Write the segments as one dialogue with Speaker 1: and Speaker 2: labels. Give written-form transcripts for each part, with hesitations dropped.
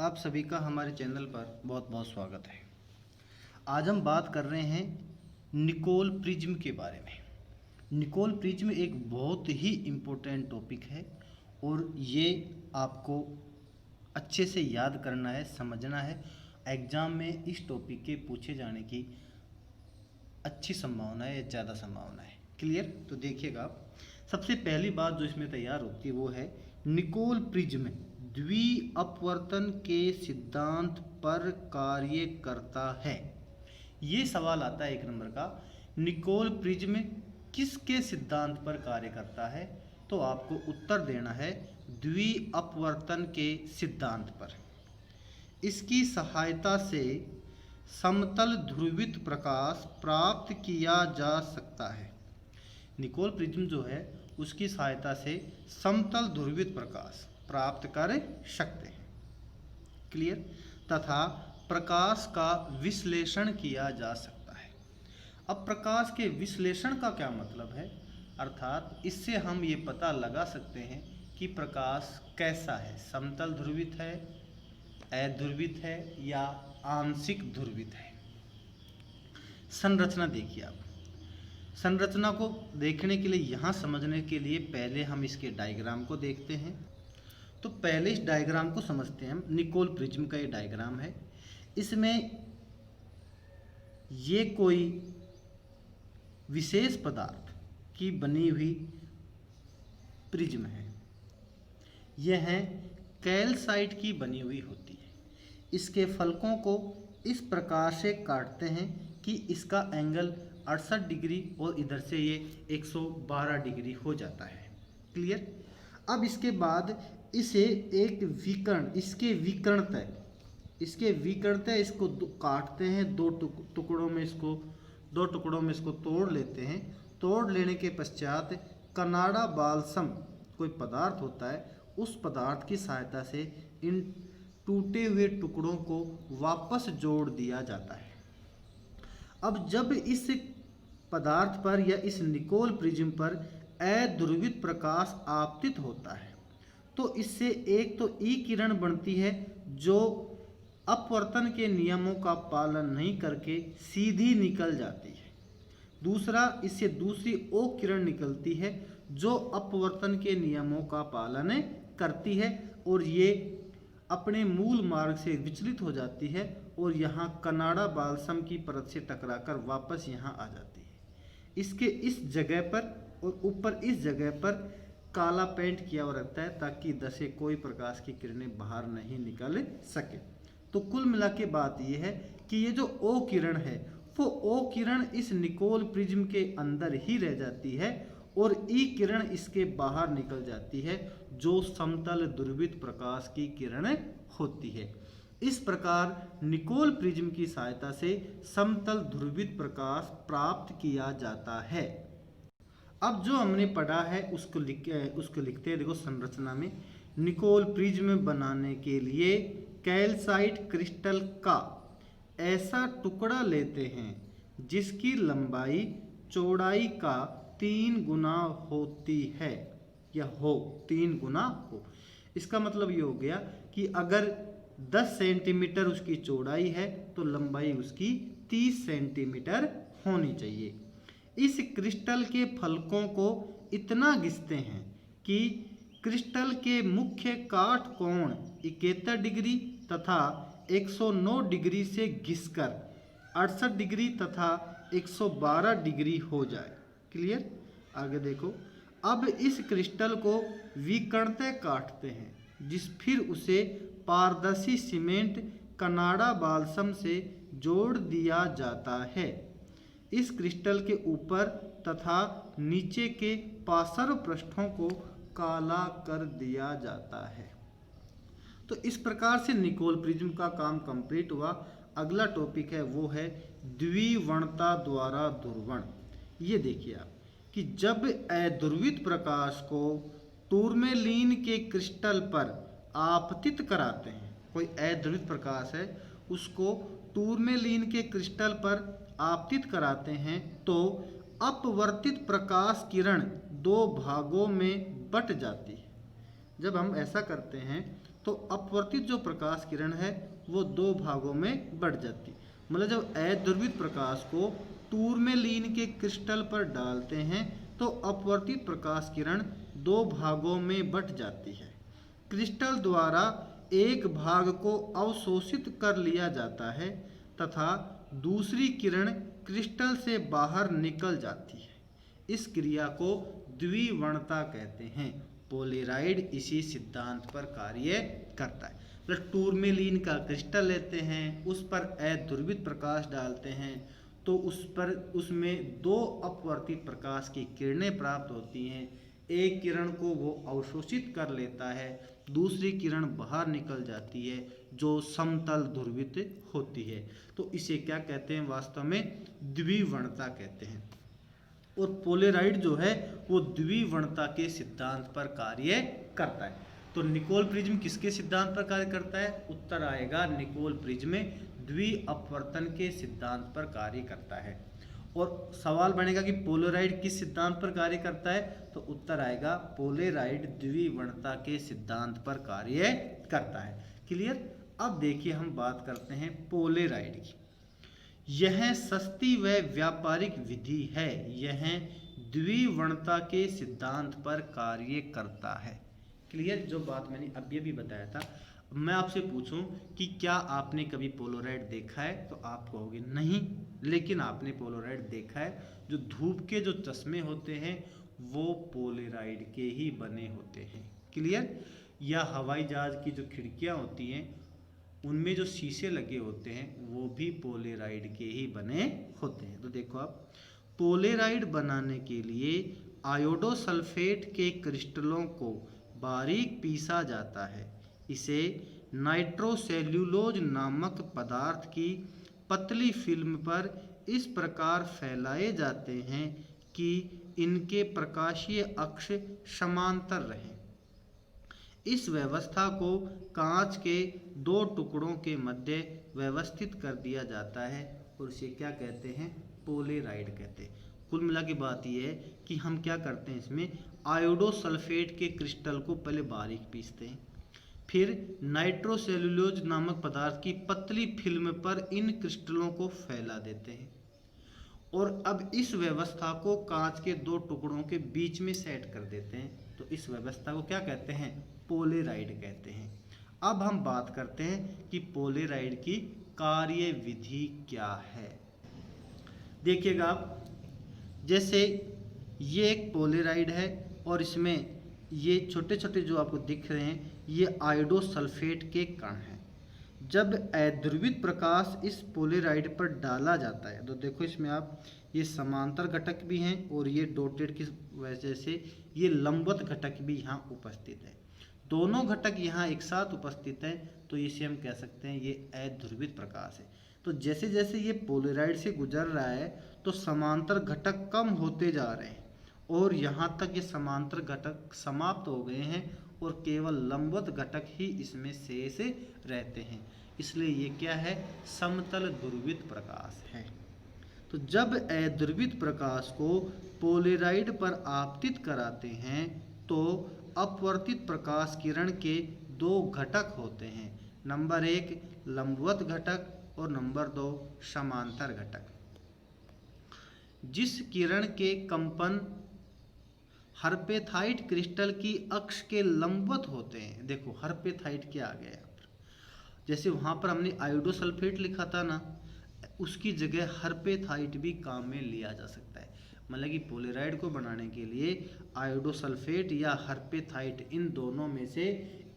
Speaker 1: आप सभी का हमारे चैनल पर बहुत बहुत स्वागत है। आज हम बात कर रहे हैं निकोल प्रिज्म के बारे में। निकोल प्रिज्म एक बहुत ही इम्पोर्टेंट टॉपिक है और ये आपको अच्छे से याद करना है, समझना है। एग्ज़ाम में इस टॉपिक के पूछे जाने की अच्छी संभावना है या ज़्यादा संभावना है। क्लियर? तो देखिएगा आप, सबसे पहली बात जो इसमें तैयार होती है वो है निकोल प्रिज्म द्वि अपवर्तन के सिद्धांत पर कार्य करता है। ये सवाल आता है 1 नंबर का, निकोल प्रिज्म किसके सिद्धांत पर कार्य करता है? तो आपको उत्तर देना है द्वि अपवर्तन के सिद्धांत पर। इसकी सहायता से समतल ध्रुवित प्रकाश प्राप्त किया जा सकता है। निकोल प्रिज्म जो है उसकी सहायता से समतल ध्रुवित प्रकाश प्राप्त कर सकते हैं। क्लियर? तथा प्रकाश का विश्लेषण किया जा सकता है। अब प्रकाश के विश्लेषण का क्या मतलब है? अर्थात इससे हम ये पता लगा सकते हैं कि प्रकाश कैसा है, समतल ध्रुवित है, अध्रुवित है या आंशिक ध्रुवित है। संरचना देखिए आप, संरचना को देखने के लिए, यहाँ समझने के लिए पहले हम इसके डायग्राम को देखते हैं। तो पहले इस डायग्राम को समझते हैं हम। निकोल प्रिज्म का ये डायग्राम है। इसमें ये कोई विशेष पदार्थ की बनी हुई प्रिज्म है। यह कैल्साइट की बनी हुई होती है। इसके फलकों को इस प्रकार से काटते हैं कि इसका एंगल 68 डिग्री और इधर से ये 112 डिग्री हो जाता है। क्लियर? अब इसके बाद इसे एक विकर्ण, इसके विकर्णतः इसको काटते हैं दो टुकड़ों में इसको तोड़ लेते हैं। तोड़ लेने के पश्चात कनाडा बाल्सम कोई पदार्थ होता है, उस पदार्थ की सहायता से इन टूटे हुए टुकड़ों को वापस जोड़ दिया जाता है। अब जब इस पदार्थ पर या इस निकोल प्रिज्म पर अध्रुवित प्रकाश आपतित होता है तो इससे एक तो ई किरण बनती है जो अपवर्तन के नियमों का पालन नहीं करके सीधी निकल जाती है। दूसरा, इससे दूसरी ओ किरण निकलती है जो अपवर्तन के नियमों का पालन करती है और ये अपने मूल मार्ग से विचलित हो जाती है और यहाँ कनाडा बाल्सम की परत से टकराकर वापस यहाँ आ जाती है। इसके इस जगह पर और ऊपर इस जगह पर काला पेंट किया हुआ रहता है ताकि इधर से कोई प्रकाश की किरणें बाहर नहीं निकल सके। तो कुल मिला के बात यह है कि ये जो ओ किरण है वो ओ किरण इस निकोल प्रिज्म के अंदर ही रह जाती है और ई किरण इसके बाहर निकल जाती है जो समतल ध्रुवित प्रकाश की किरण होती है। इस प्रकार निकोल प्रिज्म की सहायता से समतल ध्रुवित प्रकाश प्राप्त किया जाता है। अब जो हमने पढ़ा है उसको लिखते हैं। देखो, संरचना में निकोल प्रिज्म बनाने के लिए कैल्साइट क्रिस्टल का ऐसा टुकड़ा लेते हैं जिसकी लंबाई चौड़ाई का 3 गुना होती है या हो 3 गुना हो। इसका मतलब ये हो गया कि अगर 10 सेंटीमीटर उसकी चौड़ाई है तो लंबाई उसकी 30 सेंटीमीटर होनी चाहिए। इस क्रिस्टल के फलकों को इतना घिसते हैं कि क्रिस्टल के मुख्य काट कोण 71 डिग्री तथा 109 डिग्री से घिसकर 68 डिग्री तथा 112 डिग्री हो जाए। क्लियर? आगे देखो, अब इस क्रिस्टल को विकर्णतः काटते हैं फिर उसे पारदर्शी सीमेंट कनाडा बाल्सम से जोड़ दिया जाता है। इस क्रिस्टल के ऊपर तथा नीचे के पार्श्व पृष्ठों को काला कर दिया जाता है। तो इस प्रकार से निकोल प्रिज्म का काम कंप्लीट हुआ। अगला टॉपिक है वो है द्विवर्णता द्वारा ध्रुवण। ये देखिए आप कि जब अध्रुवित प्रकाश को टूरमेलीन के क्रिस्टल पर आपतित कराते हैं, कोई अध्रुवित प्रकाश है उसको टूरमेलीन के क्रिस्टल पर आपतित कराते हैं तो अपवर्तित प्रकाश किरण 2 भागों में बट जाती है। जब हम ऐसा करते हैं तो अपवर्तित जो प्रकाश किरण है वो दो भागों में बढ़ जाती। मतलब जब अध्रुवित प्रकाश को टूरमेलीन के क्रिस्टल पर डालते हैं तो अपवर्तित प्रकाश किरण दो भागों में बट जाती है। क्रिस्टल द्वारा एक भाग को अवशोषित कर लिया जाता है तथा दूसरी किरण क्रिस्टल से बाहर निकल जाती है। इस क्रिया को द्विवर्णता कहते हैं। पोलेराइड इसी सिद्धांत पर कार्य करता है। मतलब टूरमेलीन का क्रिस्टल लेते हैं, उस पर अध्रुवित प्रकाश डालते हैं तो उसमें दो अपवर्तित प्रकाश की किरणें प्राप्त होती हैं। एक किरण को वो अवशोषित कर लेता है, दूसरी किरण बाहर निकल जाती है जो समतल ध्रुवित होती है। तो इसे क्या कहते हैं? वास्तव में द्विवर्णता कहते हैं। और पोलेराइड जो है वो द्विवर्णता के सिद्धांत पर कार्य करता है। तो निकोल प्रिज्म किसके सिद्धांत पर कार्य करता है? उत्तर आएगा निकोल प्रिज्म द्विअपवर्तन के सिद्धांत पर कार्य करता है। और सवाल बनेगा कि पोलेराइड किस सिद्धांत पर कार्य करता है? तो उत्तर आएगा पोलेराइड द्विवर्णता के सिद्धांत पर कार्य करता है। क्लियर? अब देखिए हम बात करते हैं पोलेराइड की। यह सस्ती व व्यापारिक विधि है। यह द्विवर्णता के सिद्धांत पर कार्य करता है। क्लियर? जो बात मैंने अभी भी बताया था। मैं आपसे पूछूं कि क्या आपने कभी पोलेराइड देखा है? तो आप कहोगे नहीं, लेकिन आपने पोलेराइड देखा है। जो धूप के जो चश्मे होते हैं वो पोलेराइड के ही बने होते हैं। क्लियर? या हवाई जहाज की जो खिड़कियां होती हैं उनमें जो शीशे लगे होते हैं वो भी पोलेराइड के ही बने होते हैं। तो देखो आप, पोलेराइड बनाने के लिए आयोडोसल्फेट के क्रिस्टलों को बारीक पीसा जाता है। इसे नाइट्रोसेल्यूलोज नामक पदार्थ की पतली फिल्म पर इस प्रकार फैलाए जाते हैं कि इनके प्रकाशीय अक्ष समांतर रहें। इस व्यवस्था को कांच के दो टुकड़ों के मध्य व्यवस्थित कर दिया जाता है और इसे क्या कहते हैं? पोलेराइड कहते हैं। कुल मिला के बात यह है कि हम क्या करते हैं, इसमें आयोडोसल्फेट के क्रिस्टल को पहले बारीक पीसते हैं, फिर नाइट्रोसेल्यूलोज नामक पदार्थ की पतली फिल्म पर इन क्रिस्टलों को फैला देते हैं और अब इस व्यवस्था को कांच के दो टुकड़ों के बीच में सेट कर देते हैं। तो इस व्यवस्था को क्या कहते हैं? पोलेराइड कहते हैं। अब हम बात करते हैं कि पोलेराइड की कार्य विधि क्या है। देखिएगा आप, जैसे ये एक पोलेराइड है और इसमें ये छोटे छोटे जो आपको दिख रहे हैं ये आयोडोसल्फेट के कण हैं। जब अध्रुवित प्रकाश इस पोलेराइड पर डाला जाता है तो देखो इसमें आप, ये समांतर घटक भी हैं और ये डॉटेड की वजह से ये लंबवत घटक भी यहाँ उपस्थित है। दोनों घटक यहाँ एक साथ उपस्थित हैं तो इसे हम कह सकते हैं ये अध्रुवित प्रकाश है। तो जैसे जैसे ये पोलेराइड से गुजर रहा है तो समांतर घटक कम होते जा रहे हैं और यहाँ तक ये समांतर घटक समाप्त हो गए हैं और केवल लंबवत घटक ही इसमें शेष रहते हैं। इसलिए ये क्या है? समतल ध्रुवित प्रकाश है। तो जब अध्रुवित प्रकाश को पोलेराइड पर आपतित कराते हैं तो अपवर्तित प्रकाश किरण के दो घटक होते हैं। नंबर 1 लंबवत घटक और नंबर 2 समांतर घटक। जिस किरण के कंपन हर्पेथाइट क्रिस्टल की अक्ष के लंबवत होते हैं, देखो हर्पेथाइट क्या आ गया यहाँ पर, जैसे वहाँ पर हमने आयोडोसल्फेट लिखा था ना, उसकी जगह हर्पेथाइट भी काम में लिया जा सकता है। मतलब कि पोलेराइड को बनाने के लिए आयोडोसल्फेट या हर्पेथाइट इन दोनों में से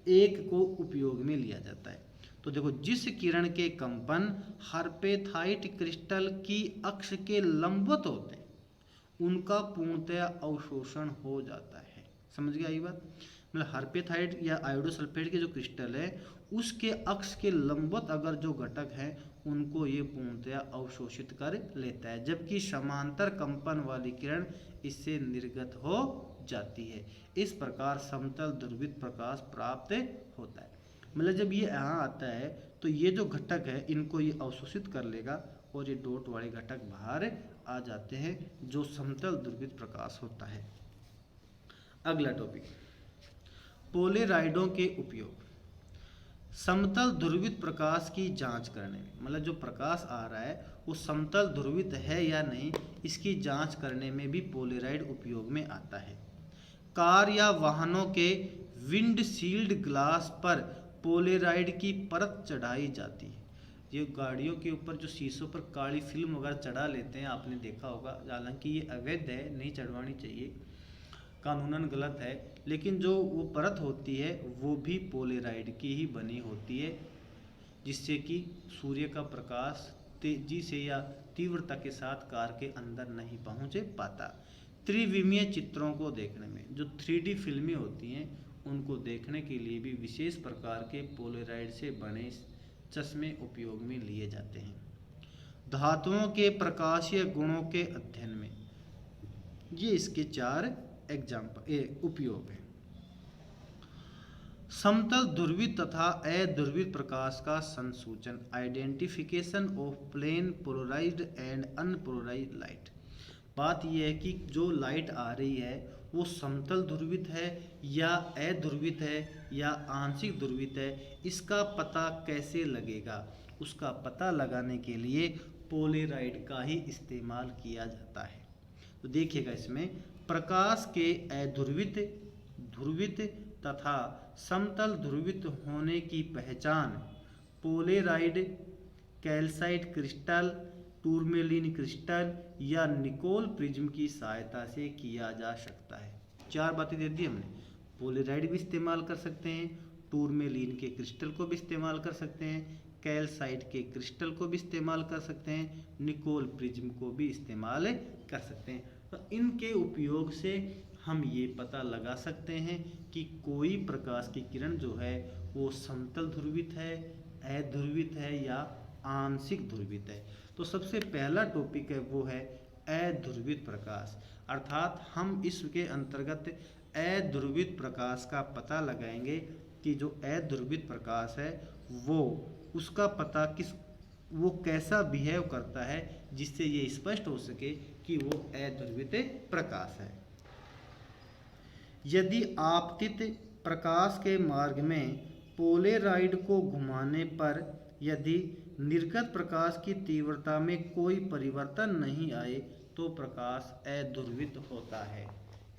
Speaker 1: एक को उपयोग में लिया जाता है। तो देखो, जिस किरण के कंपन हर्पेथाइट क्रिस्टल की अक्ष के लंबवत होते हैं उनका पूर्णतया अवशोषण हो जाता है। समझ गया ये बात? मतलब हर्पेथाइट या आयोडोसल्फेट के जो क्रिस्टल है उसके अक्ष के लंबवत अगर जो घटक है उनको ये पूर्णतया अवशोषित कर लेता है, जबकि समांतर कंपन वाली किरण इससे निर्गत हो जाती है। इस प्रकार समतल ध्रुवित प्रकाश प्राप्त होता है। मतलब जब ये यहाँ आता है तो ये जो घटक है इनको ये अवशोषित कर लेगा और ये डॉट वाले घटक बाहर आ जाते हैं, जो समतल ध्रुवित प्रकाश होता है। अगला टॉपिक, पोलेराइडों के उपयोग। समतल ध्रुवित प्रकाश की जांच करने में, मतलब जो प्रकाश आ रहा है वो समतल ध्रुवित है या नहीं, इसकी जांच करने में भी पोलेराइड उपयोग में आता है। कार या वाहनों के विंडशील्ड ग्लास पर पोलेराइड की परत चढ़ाई जाती है। ये गाड़ियों के ऊपर जो शीशों पर काली फिल्म वगैरह चढ़ा लेते हैं, आपने देखा होगा। हालांकि ये अवैध है, नहीं चढ़वानी चाहिए, कानूनन गलत है, लेकिन जो वो परत होती है वो भी पोलेराइड की ही बनी होती है, जिससे कि सूर्य का प्रकाश तेजी से या तीव्रता के साथ कार के अंदर नहीं पहुंच पाता। त्रिविमीय चित्रों को देखने में, जो 3D फिल्में होती हैं उनको देखने के लिए भी विशेष प्रकार के पोलेराइड से बने चश्मे उपयोग में लिए जाते हैं। धातुओं के प्रकाशीय गुणों के अध्ययन में, ये इसके 4 उपयोग हैं। समतल ध्रुवित तथा अध्रुवित प्रकाश का संसूचन, identification of plane polarised and unpolarised light. बात यह है कि जो लाइट आ रही है वो समतल ध्रुवित है या अध्रुवित है या आंशिक ध्रुवित है, इसका पता कैसे लगेगा? उसका पता लगाने के लिए पोलेराइड का ही इस्तेमाल किया जाता है। तो देखिएगा, इसमें प्रकाश के अध्रुवित, ध्रुवित तथा समतल ध्रुवित होने की पहचान पोलेराइड, कैल्साइट क्रिस्टल, टूरमेलिन क्रिस्टल या निकोल प्रिज्म की सहायता से किया जा सकता है। 4 बातें दे दी हमने। पोलेराइड भी इस्तेमाल कर सकते हैं, टूरमेलिन के क्रिस्टल को भी इस्तेमाल कर सकते हैं, कैल्साइट के क्रिस्टल को भी इस्तेमाल कर सकते हैं, निकोल प्रिज्म को भी इस्तेमाल कर सकते हैं। तो इनके उपयोग से हम ये पता लगा सकते हैं कि कोई प्रकाश की किरण जो है वो समतल ध्रुवित है, अध्रुवित है या आंशिक ध्रुवित है। तो सबसे पहला टॉपिक है वो है अध्रुवित प्रकाश, अर्थात हम इसके अंतर्गत अध्रुवित प्रकाश का पता लगाएंगे कि जो अध्रुवित प्रकाश है वो उसका पता वो कैसा बिहेव करता है, जिससे ये स्पष्ट हो सके कि वो अध्रुवित प्रकाश है। यदि आपतित प्रकाश के मार्ग में पोलेराइड को घुमाने पर यदि निर्गत प्रकाश की तीव्रता में कोई परिवर्तन नहीं आए तो प्रकाश अध्रुवित होता है।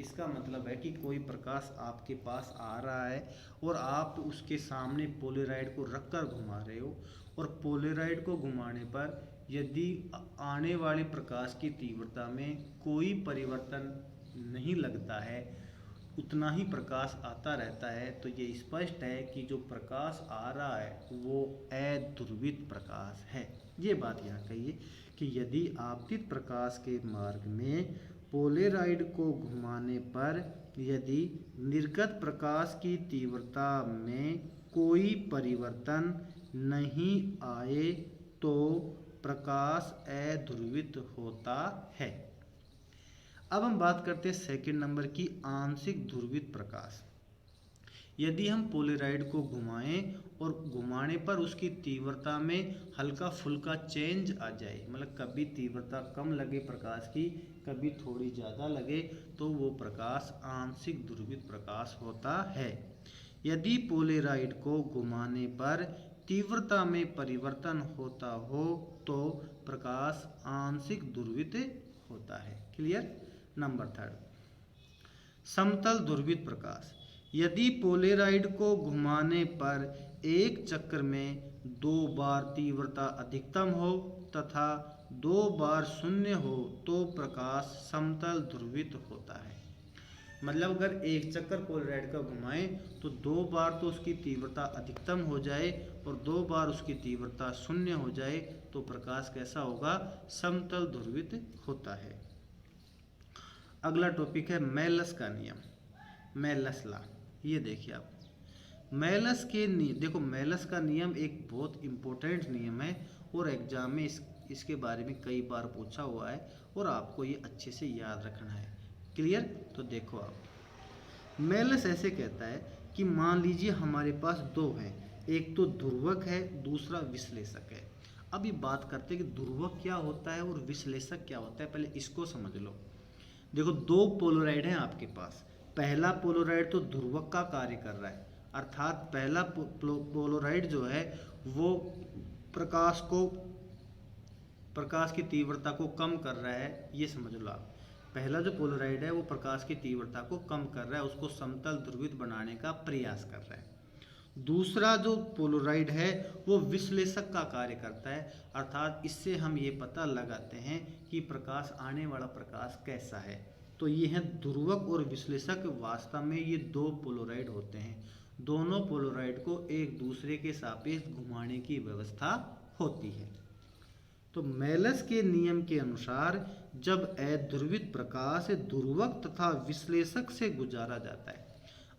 Speaker 1: इसका मतलब है कि कोई प्रकाश आपके पास आ रहा है और आप उसके सामने पोलेराइड को रखकर घुमा रहे हो, और पोलेराइड को घुमाने पर यदि आने वाले प्रकाश की तीव्रता में कोई परिवर्तन नहीं लगता है, उतना ही प्रकाश आता रहता है, तो ये स्पष्ट है कि जो प्रकाश आ रहा है वो अध्रुवित प्रकाश है। ये बात यहाँ कहिए कि यदि आपतित प्रकाश के मार्ग में पोलेराइड को घुमाने पर यदि निर्गत प्रकाश की तीव्रता में कोई परिवर्तन नहीं आए तो प्रकाश अध्रुवित होता है। अब हम बात करते हैं सेकंड नंबर की, आंशिक ध्रुवित प्रकाश। यदि हम पोलेराइड को घुमाएं और घुमाने पर उसकी तीव्रता में हल्का फुल्का चेंज आ जाए, मतलब कभी तीव्रता कम लगे प्रकाश की, कभी थोड़ी ज़्यादा लगे, तो वो प्रकाश आंशिक ध्रुवित प्रकाश होता है। यदि पोलेराइड को घुमाने पर तीव्रता में परिवर्तन होता हो तो प्रकाश आंशिक ध्रुवित होता है। क्लियर? नंबर 3, समतल ध्रुवित प्रकाश। यदि पोलेराइड को घुमाने पर एक चक्र में 2 बार तीव्रता अधिकतम हो तथा 2 बार शून्य हो तो प्रकाश समतल ध्रुवित होता है। मतलब अगर एक चक्कर पोलेराइड का घुमाएं तो 2 बार तो उसकी तीव्रता अधिकतम हो जाए और 2 बार उसकी तीव्रता शून्य हो जाए तो प्रकाश कैसा होगा? समतल ध्रुवित होता है। अगला टॉपिक है मेलस का नियम, मेलस लॉ। ये देखिए आप, मेलस के देखो, मेलस का नियम एक बहुत इम्पोर्टेंट नियम है और एग्जाम में इसके बारे में कई बार पूछा हुआ है और आपको ये अच्छे से याद रखना है। क्लियर? तो देखो आप, मेलस ऐसे कहता है कि मान लीजिए हमारे पास 2 हैं, एक तो ध्रुवक है, दूसरा विश्लेषक है। अब ये बात करते हैं कि ध्रुवक क्या होता है और विश्लेषक क्या होता है, पहले इसको समझ लो। देखो, 2 पोलराइड हैं आपके पास। पहला पोलराइड तो ध्रुवक का कार्य कर रहा है, अर्थात पहला पोलराइड जो है वो प्रकाश की तीव्रता को कम कर रहा है, ये समझ लो आप। पहला जो पोलराइड है वो प्रकाश की तीव्रता को कम कर रहा है, उसको समतल ध्रुवित बनाने का प्रयास कर रहा है। दूसरा जो पोलराइड है वो विश्लेषक का कार्य करता है, अर्थात इससे हम ये पता लगाते हैं कि प्रकाश, आने वाला प्रकाश कैसा है। तो ये हैं ध्रुवक और विश्लेषक। वास्तव में ये दो पोलराइड होते हैं, दोनों पोलराइड को एक दूसरे के सापेक्ष घुमाने की व्यवस्था होती है। तो मेलस के नियम के अनुसार जब अध्रुवित प्रकाश ध्रुवक तथा विश्लेषक से गुजारा जाता है,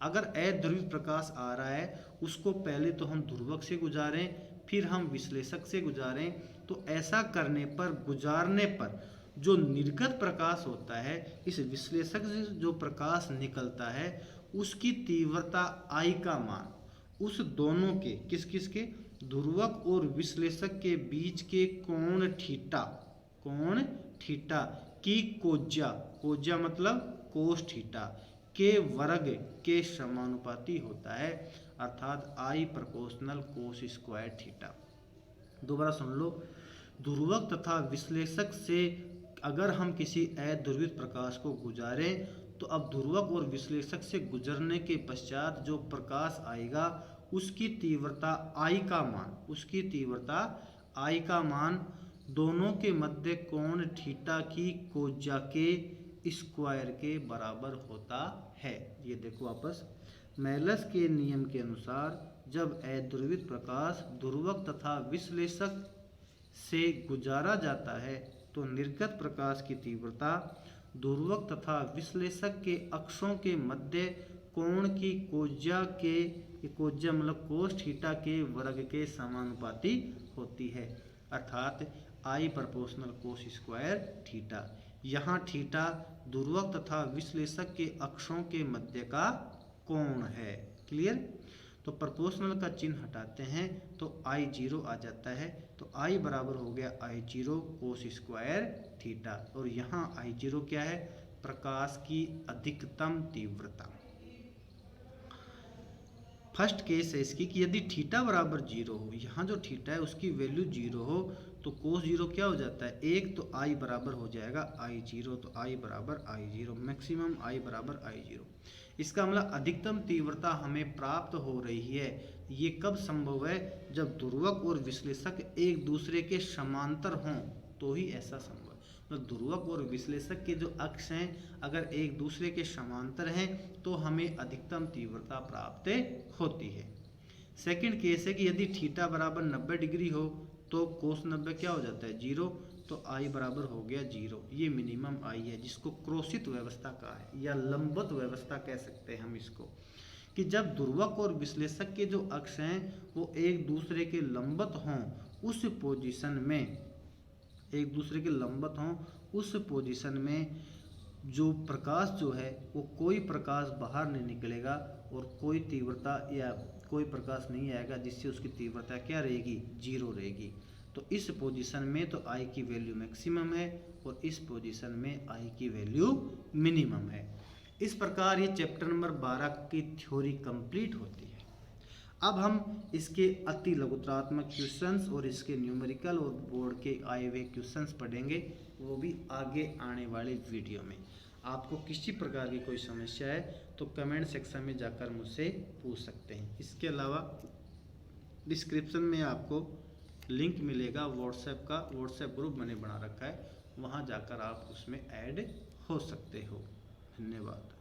Speaker 1: अगर अध्रुवित प्रकाश आ रहा है उसको पहले तो हम ध्रुवक से गुजारें, फिर हम विश्लेषक से गुजारें, तो ऐसा करने पर, गुजारने पर जो निर्गत प्रकाश होता है, इस विश्लेषक से जो प्रकाश निकलता है उसकी तीव्रता I का मान उस दोनों के, किस किस के, ध्रुवक और विश्लेषक के बीच के कोण थीटा की कोज्या मतलब कोस थीटा के वर्ग के समानुपाती होता है, अर्थात I proportional cos square theta. दोबारा सुन लो, ध्रुवक तथा विश्लेषक से अगर हम किसी अध्रुवित प्रकाश को गुजारें, तो अब ध्रुवक और विश्लेषक से गुजरने के पश्चात जो प्रकाश आएगा उसकी तीव्रता I का मान दोनों के मध्य कोण थीटा की कोज्या के स्क्वायर के बराबर होता है। ये देखो वापस, मेलस के नियम के अनुसार जब अध्रुवित प्रकाश ध्रुवक तथा विश्लेषक से गुजारा जाता है तो निर्गत प्रकाश की तीव्रता ध्रुवक तथा विश्लेषक के अक्षों के मध्य कोण की कोज्या मतलब कोस थीटा के वर्ग के समानुपाती होती है, अर्थात I proportional cos square theta. यहाँ थीटा ध्रुवक तथा विश्लेषक के अक्षों के मध्य का कोण है। क्लियर? तो प्रोपोर्शनल का चिन्ह हटाते हैं तो I0 आ जाता है, तो I बराबर हो गया I0 कोस स्क्वायर थीटा, और यहाँ I0 क्या है? प्रकाश की अधिकतम तीव्रता। फर्स्ट केस है इसकी कि यदि थीटा बराबर 0 हो, यहाँ जो थीटा है उसकी वैल्यू 0 हो, तो कोस 0 क्या हो जाता है? 1, तो I बराबर हो जाएगा I0, तो I बराबर I0, मैक्सिमम I बराबर I0। इसका मतलब अधिकतम तीव्रता हमें प्राप्त हो रही है। ये कब संभव है? जब ध्रुवक और विश्लेषक एक दूसरे के समांतर हों, तो ही ऐसा संभव है। मतलब ध्रुवक और विश्लेषक के जो अक्ष हैं अगर एक दूसरे के समांतर हैं तो हमें अधिकतम तीव्रता प्राप्त होती है। सेकंड केस है कि यदि थीटा बराबर 90 डिग्री हो तो कोस 90 क्या हो जाता है? 0, तो I बराबर हो गया 0। ये मिनिमम I है, जिसको क्रोसित व्यवस्था कहा है या लंबवत व्यवस्था कह सकते हैं हम इसको, कि जब ध्रुवक और विश्लेषक के जो अक्ष हैं वो एक दूसरे के लंबवत हों, उस पोजीशन में जो प्रकाश जो है वो कोई प्रकाश बाहर नहीं निकलेगा और कोई तीव्रता या कोई प्रकाश नहीं आएगा जिससे उसकी तीव्रता क्या रहेगी? 0 रहेगी। तो इस पोजीशन में तो I की वैल्यू मैक्सिमम है और इस पोजीशन में I की वैल्यू मिनिमम है। इस प्रकार ये चैप्टर नंबर 12 की थ्योरी कंप्लीट होती है। अब हम इसके अति लघुत्रात्मक क्वेश्चंस और इसके न्यूमेरिकल और बोर्ड के आए हुए क्वेश्चंस पढ़ेंगे, वो भी आगे आने वाले वीडियो में। आपको किसी प्रकार की कोई समस्या है तो कमेंट सेक्शन में जाकर मुझसे पूछ सकते हैं। इसके अलावा डिस्क्रिप्शन में आपको लिंक मिलेगा व्हाट्सएप का, व्हाट्सएप ग्रुप मैंने बना रखा है, वहाँ जाकर आप उसमें ऐड हो सकते हो। धन्यवाद।